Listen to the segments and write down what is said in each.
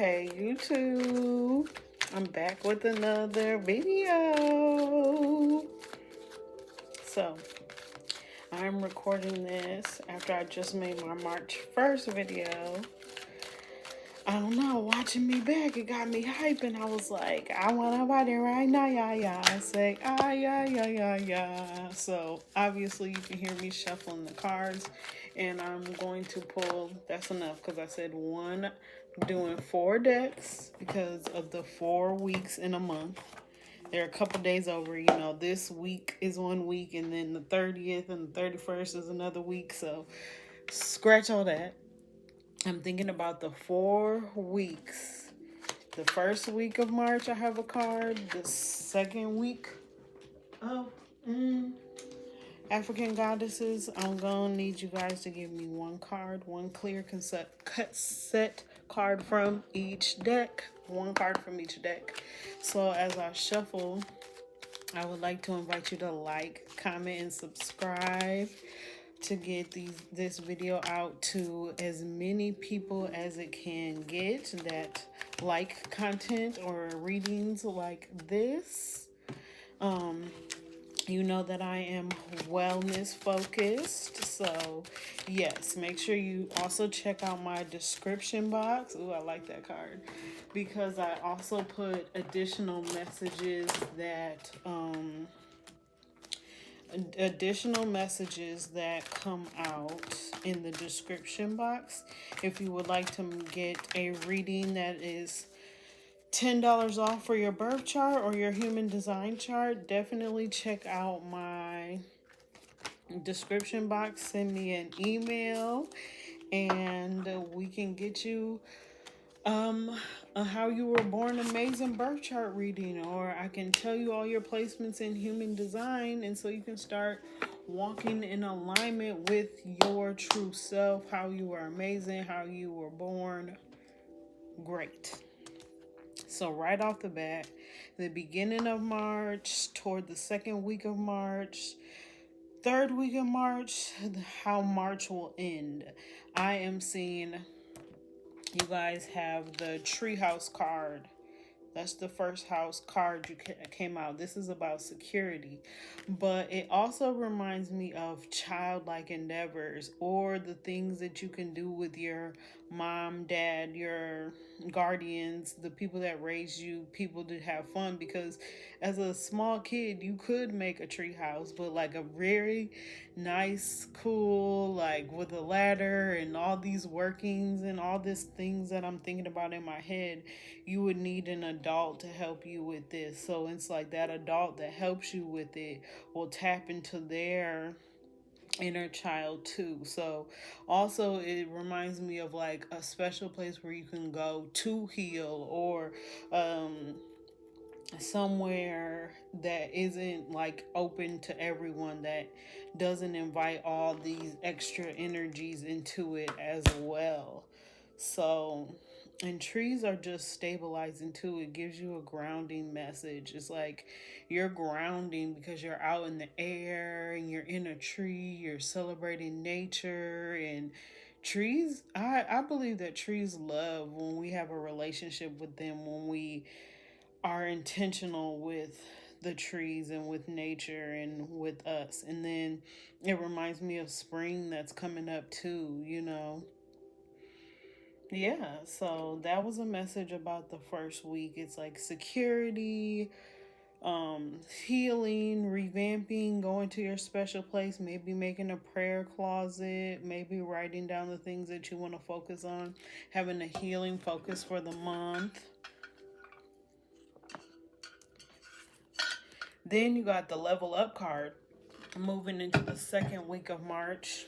Hey YouTube, I'm back with another video. So I'm recording this after I just made my March 1st video. I don't know, watching me back, it got me hype, and I was like, I want to buy it right now, yeah. I say, yeah. So obviously you can hear me shuffling the cards, and I'm going to pull, that's enough, because I said doing 4 decks because of the 4 weeks in a month. They're a couple days over, this week is 1 week, and then the 30th and the 31st is another week, so scratch all that. I'm thinking about the 4 weeks. The first week of March, I have a card. The second week of African Goddesses, I'm going to need you guys to give me one card, one clear cut set card from each deck. One card from each deck. So as I shuffle, I would like to invite you to like, comment, and subscribe to get this video out to as many people as it can get that like content or readings like this. You know that I am wellness focused, so yes, make sure you also check out my description box. Ooh, I like that card, because I also put additional messages that come out in the description box. If you would like to get a reading that is $10 off for your birth chart or your human design chart, definitely check out my description box. Send me an email and we can get you a how you were born amazing birth chart reading, or I can tell you all your placements in human design, and so you can start walking in alignment with your true self, how you were amazing, how you were born great. So right off the bat, the beginning of March, toward the second week of March, third week of March, how March will end. I am seeing you guys have the treehouse card. That's the first house card you came out. This is about security. But it also reminds me of childlike endeavors, or the things that you can do with your mom, dad, your guardians, the people that raised you, people to have fun. Because as a small kid, you could make a tree house, but like a very nice, cool, like with a ladder and all these workings and all these things that I'm thinking about in my head, you would need an adult to help you with this. So it's like that adult that helps you with it will tap into their inner child too. So also it reminds me of like a special place where you can go to heal, or somewhere that isn't like open to everyone, that doesn't invite all these extra energies into it as well. So, and trees are just stabilizing too. It gives you a grounding message. It's like you're grounding because you're out in the air and you're in a tree, you're celebrating nature. And trees, I believe that trees love when we have a relationship with them, when we are intentional with the trees and with nature and with us. And then it reminds me of spring that's coming up too. Yeah, so that was a message about the first week. It's like security, healing, revamping, going to your special place, maybe making a prayer closet, maybe writing down the things that you want to focus on, having a healing focus for the month. Then you got the level up card. Moving into the second week of March,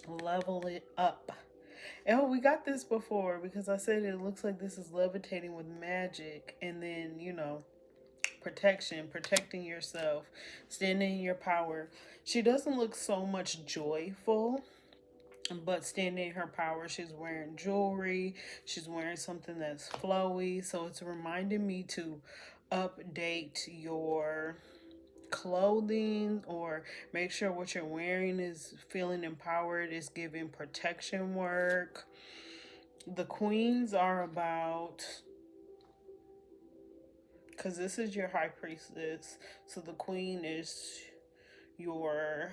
level it up. Oh, we got this before because I said it looks like this is levitating with magic, and then, protecting yourself, standing in your power. She doesn't look so much joyful, but standing in her power. She's wearing jewelry, she's wearing something that's flowy, so it's reminding me to update your clothing, or make sure what you're wearing is feeling empowered, is giving protection work. The queens are about, because this is your high priestess, so the queen is your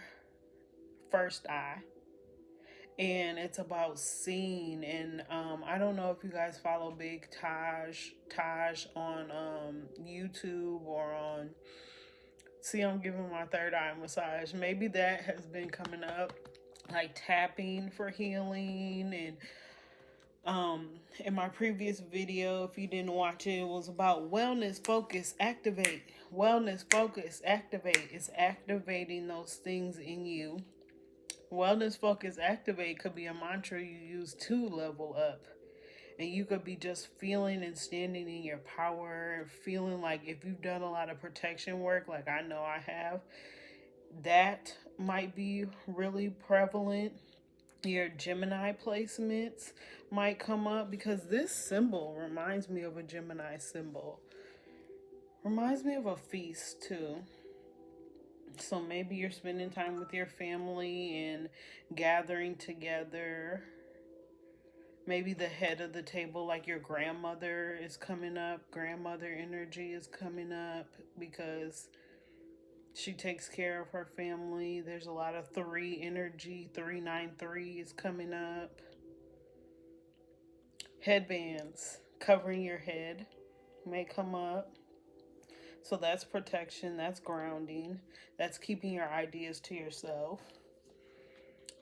first eye, and it's about seeing. And I don't know if you guys follow Big Taj on YouTube or on, see, I'm giving my third eye massage, maybe that has been coming up, like tapping for healing. And in my previous video, if you didn't watch it, it was about wellness focus activate. Wellness focus activate is activating those things in you. Wellness focus activate could be a mantra you use to level up. And you could be just feeling and standing in your power, feeling like, if you've done a lot of protection work, like I know I have, that might be really prevalent. Your Gemini placements might come up, because this symbol reminds me of a Gemini symbol. Reminds me of a feast too. So maybe you're spending time with your family and gathering together. Maybe the head of the table, like your grandmother, is coming up. Grandmother energy is coming up because she takes care of her family. There's a lot of 3 energy. 393 is coming up. Headbands covering your head may come up. So that's protection, that's grounding, that's keeping your ideas to yourself.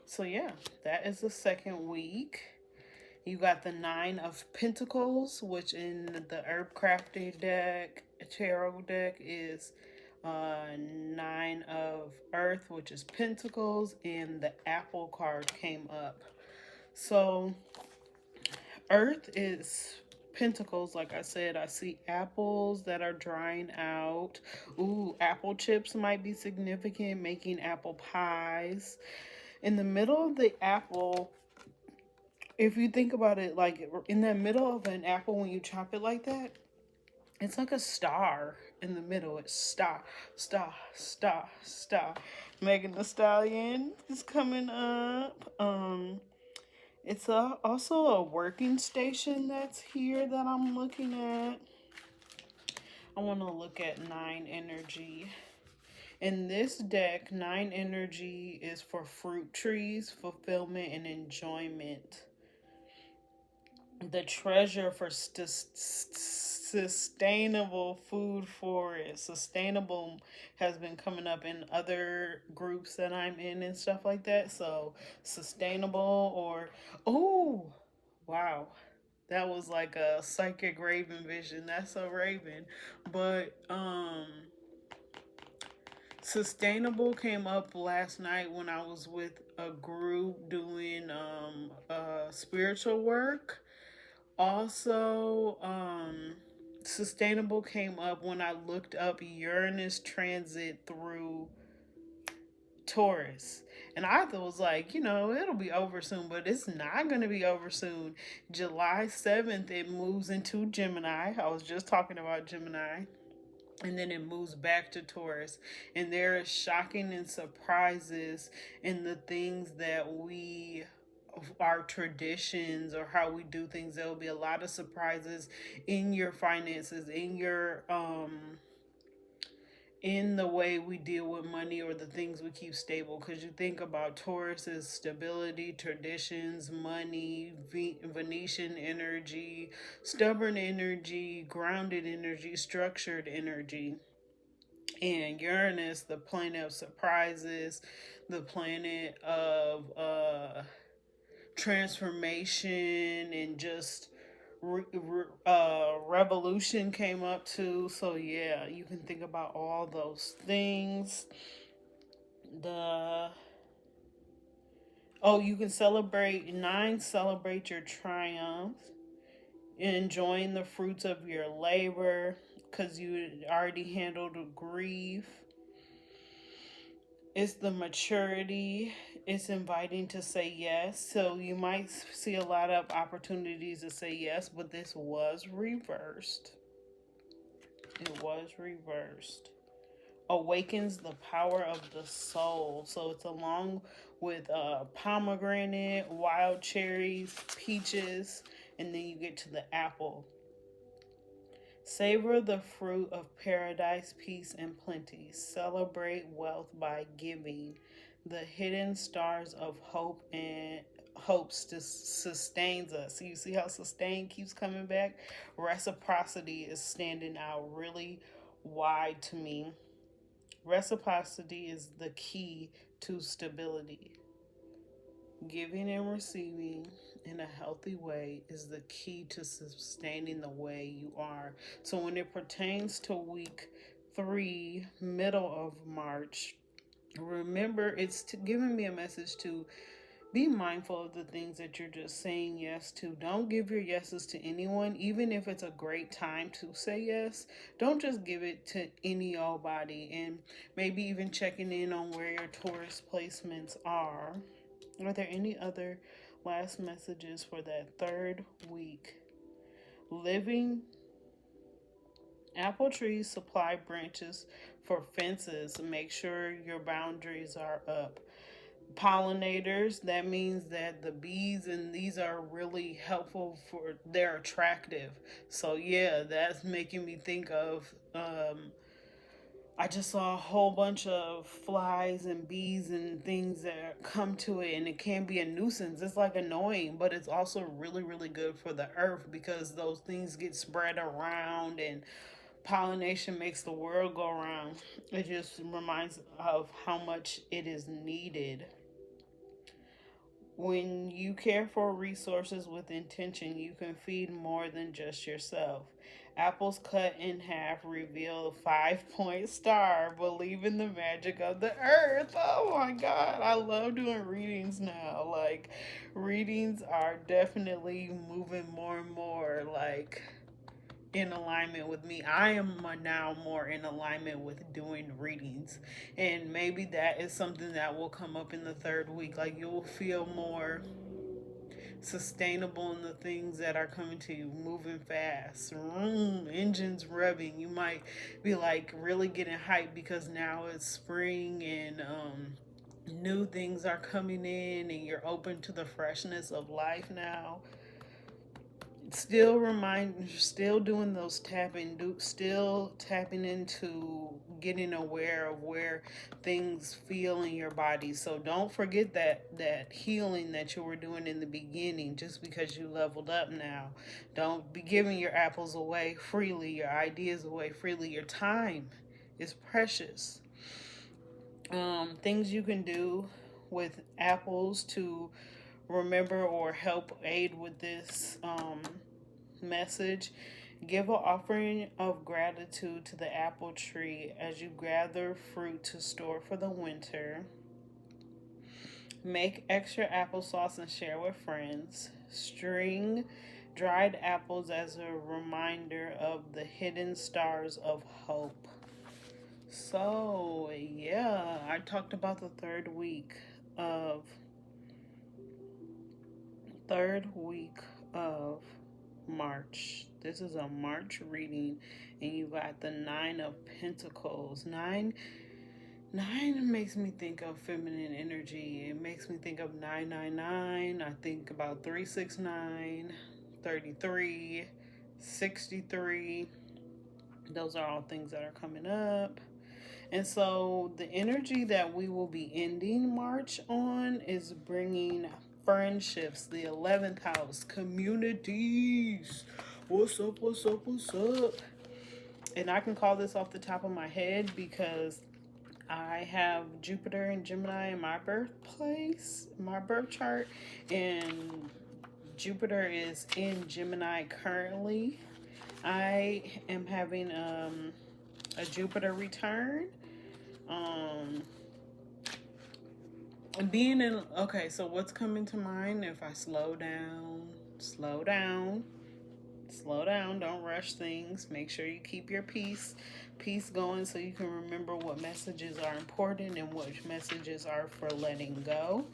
So yeah, that is the second week. You got the 9 of Pentacles, which in the Herb Crafting deck, tarot deck, is 9 of Earth, which is Pentacles, and the Apple card came up. So Earth is Pentacles. Like I said, I see apples that are drying out. Ooh, apple chips might be significant, making apple pies. In the middle of the apple, if you think about it, like in the middle of an apple, when you chop it like that, it's like a star in the middle. It's star, star, star, star. Megan Thee Stallion is coming up. It's also a working station that's here that I'm looking at. I want to look at 9 energy. In this deck, 9 energy is for fruit trees, fulfillment, and enjoyment. The treasure for sustainable food forest. Sustainable has been coming up in other groups that I'm in and stuff like that. So sustainable, or, oh, wow. That was like a psychic raven vision. That's a raven. But sustainable came up last night when I was with a group doing spiritual work. Also, sustainable came up when I looked up Uranus transit through Taurus. And I was like, it'll be over soon, but it's not going to be over soon. July 7th, it moves into Gemini. I was just talking about Gemini. And then it moves back to Taurus. And there is shocking and surprises in the things that our traditions or how we do things. There will be a lot of surprises in your finances, in the way we deal with money, or the things we keep stable. Because you think about Taurus as stability, traditions, money, Venetian energy, stubborn energy, grounded energy, structured energy. And Uranus, the planet of surprises, the planet of transformation, and just revolution came up too. So yeah, you can think about all those things. You can celebrate your triumphs, enjoying the fruits of your labor, because you already handled grief. It's the maturity. It's inviting to say yes. So you might see a lot of opportunities to say yes, but this was reversed. It was reversed. Awakens the power of the soul. So it's along with pomegranate, wild cherries, peaches, And then you get to the apple. Savor the fruit of paradise, peace, and plenty. Celebrate wealth by giving. The hidden stars of hope and hopes to sustains us. So you see how sustain keeps coming back? Reciprocity is standing out really wide to me. Reciprocity is the key to stability. Giving and receiving in a healthy way is the key to sustaining the way you are. So, when it pertains to week 3, middle of March, remember it's giving me a message to be mindful of the things that you're just saying yes to. Don't give your yeses to anyone, even if it's a great time to say yes. Don't just give it to any old body, and maybe even checking in on where your tourist placements are. Are there any other last messages for that third week? Living apple trees supply branches for fences. Make sure your boundaries are up. Pollinators, that means that the bees and these are really helpful they're attractive. So yeah, that's making me think of I just saw a whole bunch of flies and bees and things that come to it, and it can be a nuisance. It's like annoying, but it's also really, really good for the earth because those things get spread around and pollination makes the world go around. It just reminds of how much it is needed. When you care for resources with intention, you can feed more than just yourself. Apples cut in half reveal a 5-point star. Believe in the magic of the earth. Oh my God. I love doing readings now. Like, readings are definitely moving more and more. Like, in alignment with me. I am now more in alignment with doing readings. And maybe that is something that will come up in the third week. Like you'll feel more sustainable in the things that are coming to you, moving fast, engines revving. You might be like really getting hyped because now it's spring and new things are coming in and you're open to the freshness of life now. Still doing those still tapping into getting aware of where things feel in your body. So don't forget that healing that you were doing in the beginning just because you leveled up now. Don't be giving your apples away freely, your ideas away freely. Your time is precious. Things you can do with apples to remember or help aid with this message. Give an offering of gratitude to the apple tree as you gather fruit to store for the winter. Make extra applesauce and share with friends. String dried apples as a reminder of the hidden stars of hope. So, yeah, I talked about the third week of March. This is a March reading, and you got the 9 of Pentacles. Nine makes me think of feminine energy. It makes me think of 999. I think about 369, 33, 63. Those are all things that are coming up. And so the energy that we will be ending March on is bringing friendships, the 11th house, communities. What's up, what's up, what's up? And I can call this off the top of my head because I have Jupiter and Gemini in my birthplace, my birth chart, and Jupiter is in Gemini currently. I am having a Jupiter return. Being in, okay, so what's coming to mind if I slow down, don't rush things, make sure you keep your peace going so you can remember what messages are important and what messages are for letting go.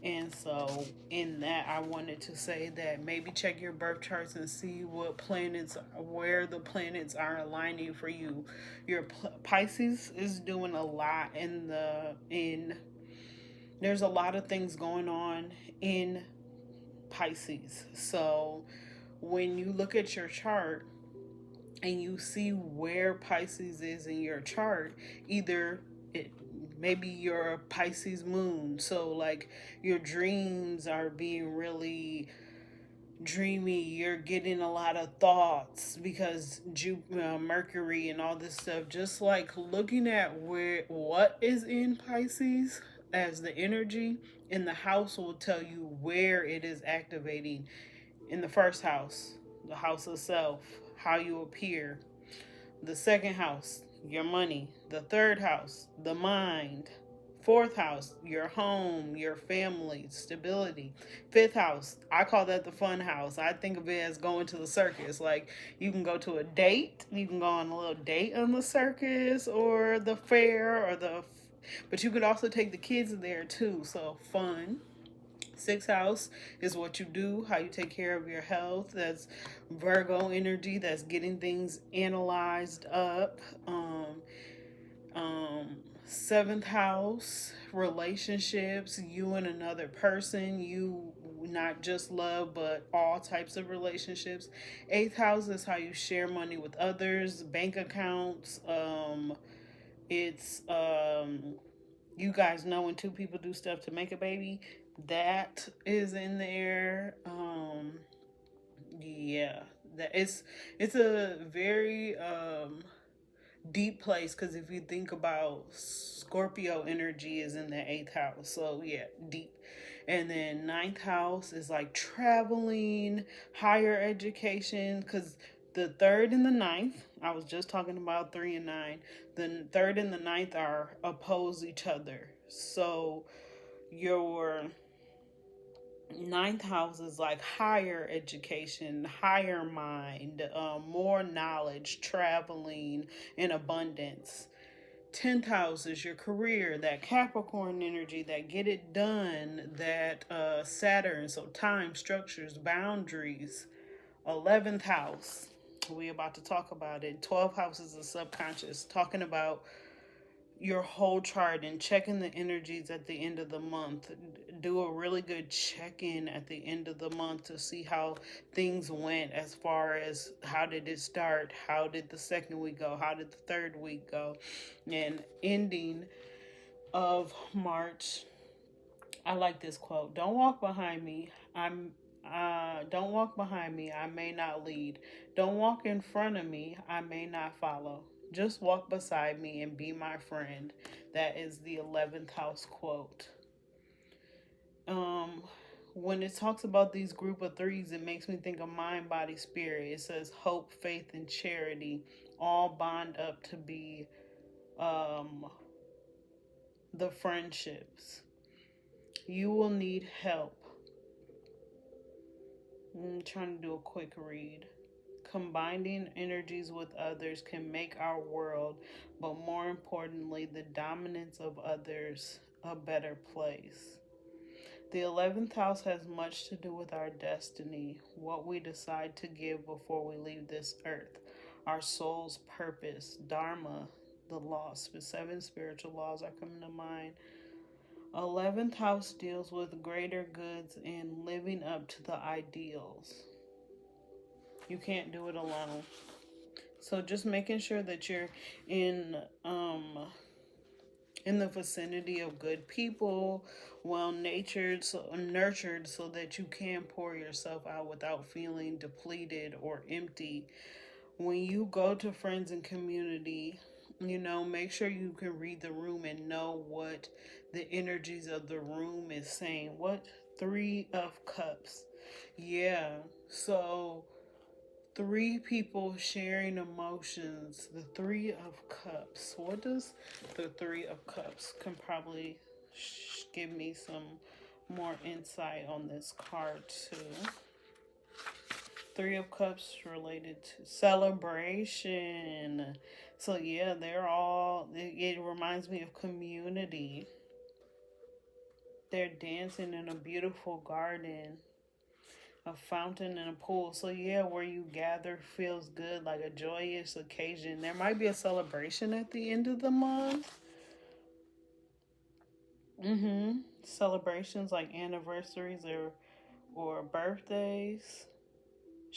And so in that, I wanted to say that maybe check your birth charts and see where the planets are aligning for you. Your Pisces is doing a lot there's a lot of things going on in Pisces. So when you look at your chart and you see where Pisces is in your chart, either it maybe you're a Pisces moon, so like your dreams are being really dreamy, you're getting a lot of thoughts because Mercury and all this stuff. Just like looking at where what is in Pisces as the energy in the house will tell you where it is activating. In the first house, the house of self, how you appear. The second house, your money. The third house, the mind. Fourth house, your home, your family, stability. Fifth house, I call that the fun house. I think of it as going to the circus. Like you can go to a date, you can go on a little date on the circus or the fair or but you could also take the kids there too. So fun. Sixth house is what you do, how you take care of your health. That's Virgo energy. That's getting things analyzed up. Seventh house, relationships, you and another person, you not just love but all types of relationships. Eighth house is how you share money with others, bank accounts. It's You guys know when two people do stuff to make a baby, that is in there. Yeah, that it's a very deep place because if you think about Scorpio energy is in the eighth house, so yeah, deep. And then ninth house is like traveling, higher education, because the third and the ninth, I was just talking about 3 and 9. The third and the ninth are oppose each other. So your ninth house is like higher education, higher mind, more knowledge, traveling, and abundance. 10th house is your career, that Capricorn energy, that get it done, that Saturn, so time, structures, boundaries. 11th house, we about to talk about it. 12th house is the subconscious, talking about your whole chart and checking the energies at the end of the month. Do a really good check-in at the end of the month to see how things went, as far as how did it start, how did the second week go, how did the third week go. And ending of March, I like this quote: don't walk behind me, don't walk behind me, I may not lead. Don't walk in front of me, I may not follow. Just walk beside me and be my friend. That is the 11th house quote. Um, when it talks about these group of threes, it makes me think of mind, body, spirit. It says hope, faith, and charity all bond up to be um, the friendships. You will need help. I'm trying to do a quick read. Combining energies with others can make our world, but more importantly, the dominance of others, a better place. The 11th house has much to do with our destiny, what we decide to give before we leave this earth, our soul's purpose, dharma, the laws. 7 spiritual laws are coming to mind. 11th house deals with greater goods and living up to the ideals. You can't do it alone. So just making sure that you're in in the vicinity of good people, well natured, so nurtured, so that you can pour yourself out without feeling depleted or empty. When you go to friends and community, make sure you can read the room and know what the energies of the room is saying. What? 3 of Cups. Yeah. So 3 people sharing emotions. The 3 of Cups. What does the 3 of Cups can probably give me some more insight on this card too. 3 of Cups related to celebration. So yeah, it reminds me of community. They're dancing in a beautiful garden, a fountain and a pool. So yeah, where you gather feels good, like a joyous occasion. There might be a celebration at the end of the month. Celebrations like anniversaries or birthdays.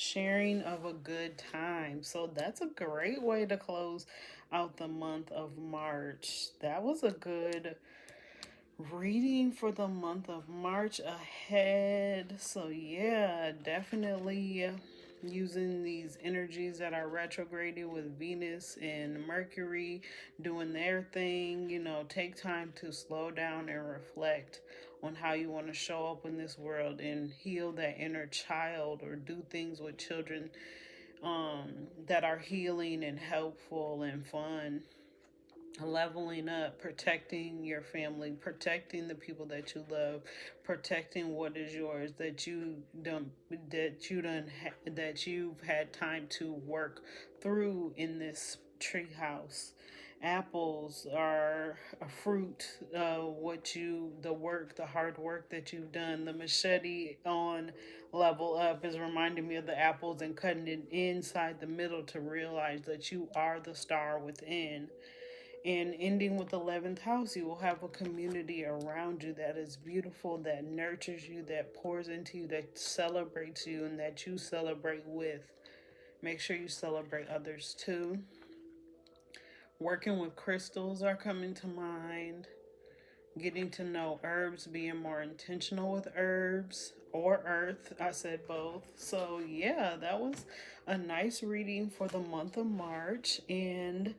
sharing of a good time. So that's a great way to close out the month of March. That was a good reading for the month of March ahead. So, yeah, definitely using these energies that are retrograding with Venus and Mercury doing their thing. You know, take time to slow down and reflect on how you want to show up in this world and heal that inner child, or do things with children that are healing and helpful and fun. Leveling up, protecting your family, protecting the people that you love, protecting what is yours that that you've had time to work through in this treehouse. Apples are a fruit. The hard work that you've done. The machete on Level Up is reminding me of the apples and cutting it inside the middle to realize that you are the star within. And ending with 11th house, you will have a community around you that is beautiful, that nurtures you, that pours into you, that celebrates you, and that you celebrate with. Make sure you celebrate others too. Working with crystals are coming to mind. Getting to know herbs, being more intentional with herbs or earth. I said both. So, yeah, that was a nice reading for the month of March. And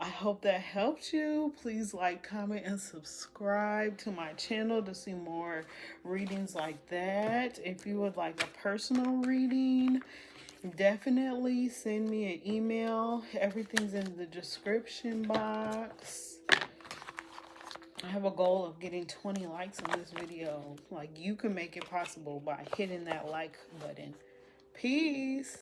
I hope that helped you. Please like, comment, and subscribe to my channel to see more readings like that. If you would like a personal reading, definitely send me an email. Everything's in the description box. I have a goal of getting 20 likes on this video. Like, you can make it possible by hitting that like button. Peace.